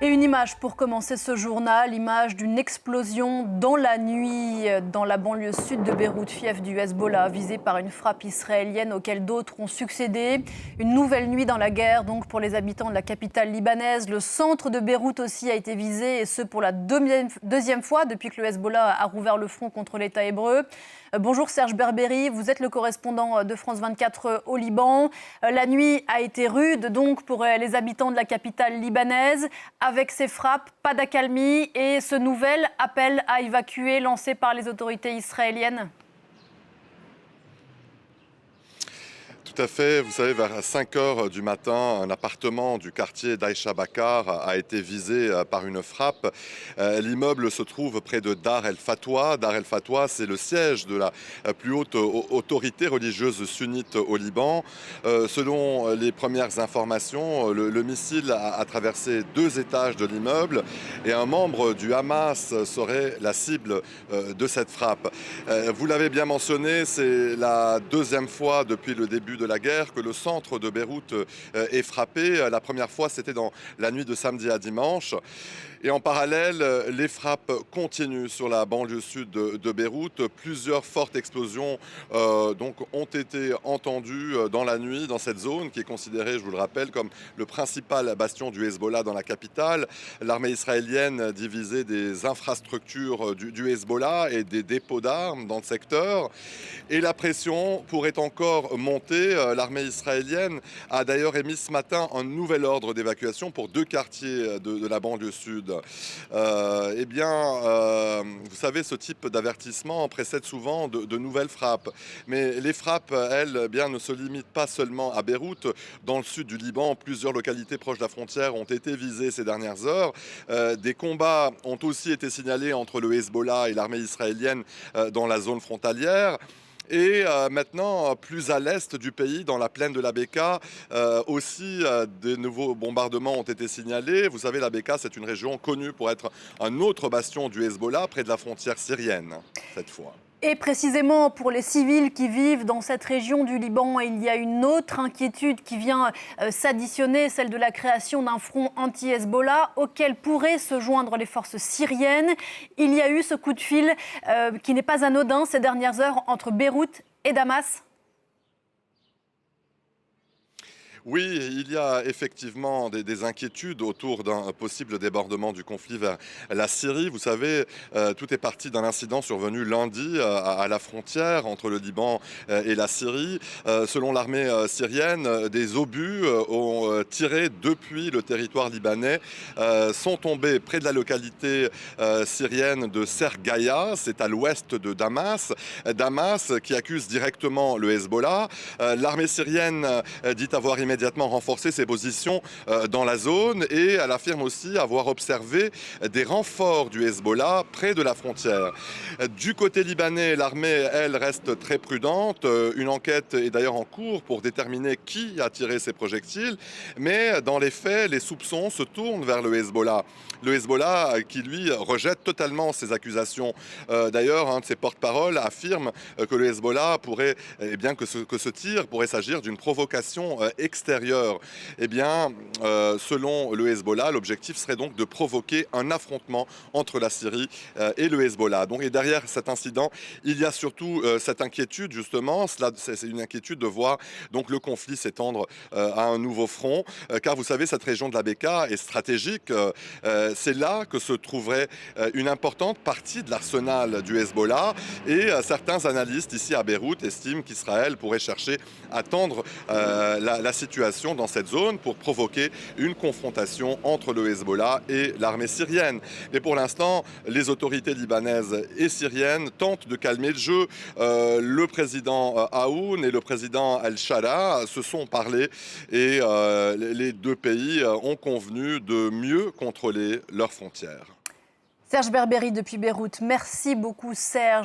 Et une image pour commencer ce journal, image d'une explosion dans la nuit dans la banlieue sud de Beyrouth, fief du Hezbollah, visée par une frappe israélienne auquel d'autres ont succédé. Une nouvelle nuit dans la guerre donc pour les habitants de la capitale libanaise. Le centre de Beyrouth aussi a été visé et ce pour la deuxième fois depuis que le Hezbollah a rouvert le front contre l'État hébreu. Bonjour Serge Berberi, vous êtes le correspondant de France 24 au Liban. La nuit a été rude donc pour les habitants de la capitale libanaise. Avec ces frappes, pas d'accalmie et ce nouvel appel à évacuer lancé par les autorités israéliennes. Tout à fait. Vous savez, vers 5 heures du matin, un appartement du quartier d'Aïcha Bakar a été visé par une frappe. L'immeuble se trouve près de Dar El Fatwa. Dar El Fatwa, c'est le siège de la plus haute autorité religieuse sunnite au Liban. Selon les premières informations, le missile a traversé 2 étages de l'immeuble et un membre du Hamas serait la cible de cette frappe. Vous l'avez bien mentionné, c'est la deuxième fois depuis le début de la guerre que le centre de Beyrouth est frappé. La première fois, c'était dans la nuit de samedi à dimanche. Et en parallèle, les frappes continuent sur la banlieue sud de Beyrouth. Plusieurs fortes explosions ont été entendues dans la nuit dans cette zone qui est considérée, je vous le rappelle, comme le principal bastion du Hezbollah dans la capitale. L'armée israélienne divisait des infrastructures du Hezbollah et des dépôts d'armes dans le secteur. Et la pression pourrait encore monter. L'armée israélienne a d'ailleurs émis ce matin un nouvel ordre d'évacuation pour 2 quartiers de la banlieue sud. Vous savez, ce type d'avertissement précède souvent de nouvelles frappes. Mais les frappes, elles, ne se limitent pas seulement à Beyrouth. Dans le sud du Liban, plusieurs localités proches de la frontière ont été visées ces dernières heures. Des combats ont aussi été signalés entre le Hezbollah et l'armée israélienne dans la zone frontalière. Et maintenant, plus à l'est du pays, dans la plaine de la Beka, de nouveaux bombardements ont été signalés. Vous savez, la Beka, c'est une région connue pour être un autre bastion du Hezbollah, près de la frontière syrienne, cette fois. Et précisément pour les civils qui vivent dans cette région du Liban, il y a une autre inquiétude qui vient s'additionner, celle de la création d'un front anti-Hezbollah auquel pourraient se joindre les forces syriennes. Il y a eu ce coup de fil qui n'est pas anodin ces dernières heures entre Beyrouth et Damas. Oui, il y a effectivement des inquiétudes autour d'un possible débordement du conflit vers la Syrie. Vous savez, tout est parti d'un incident survenu lundi à la frontière entre le Liban et la Syrie. Selon l'armée syrienne, des obus ont tiré depuis le territoire libanais, sont tombés près de la localité syrienne de Sergaya, c'est à l'ouest de Damas. Damas qui accuse directement le Hezbollah. L'armée syrienne dit avoir immédiatement renforcé ses positions dans la zone et elle affirme aussi avoir observé des renforts du Hezbollah près de la frontière. Du côté libanais, l'armée, elle, reste très prudente. Une enquête est d'ailleurs en cours pour déterminer qui a tiré ces projectiles. Mais dans les faits, les soupçons se tournent vers le Hezbollah. Le Hezbollah qui, lui, rejette totalement ces accusations. D'ailleurs, un de ses porte-paroles affirme que le Hezbollah pourrait, que ce tir pourrait s'agir d'une provocation extérieure. Selon le Hezbollah, l'objectif serait donc de provoquer un affrontement entre la Syrie et le Hezbollah. Et derrière cet incident, il y a surtout cette inquiétude, justement. C'est une inquiétude de voir donc le conflit s'étendre à un nouveau front. Car vous savez, cette région de la Beka est stratégique. C'est là que se trouverait une importante partie de l'arsenal du Hezbollah. Et certains analystes ici à Beyrouth estiment qu'Israël pourrait chercher à tendre la situation dans cette zone pour provoquer une confrontation entre le Hezbollah et l'armée syrienne. Mais pour l'instant, les autorités libanaises et syriennes tentent de calmer le jeu. Le président Aoun et le président El-Shara se sont parlé et les 2 pays ont convenu de mieux contrôler leurs frontières. Serge Berberi depuis Beyrouth. Merci beaucoup Serge.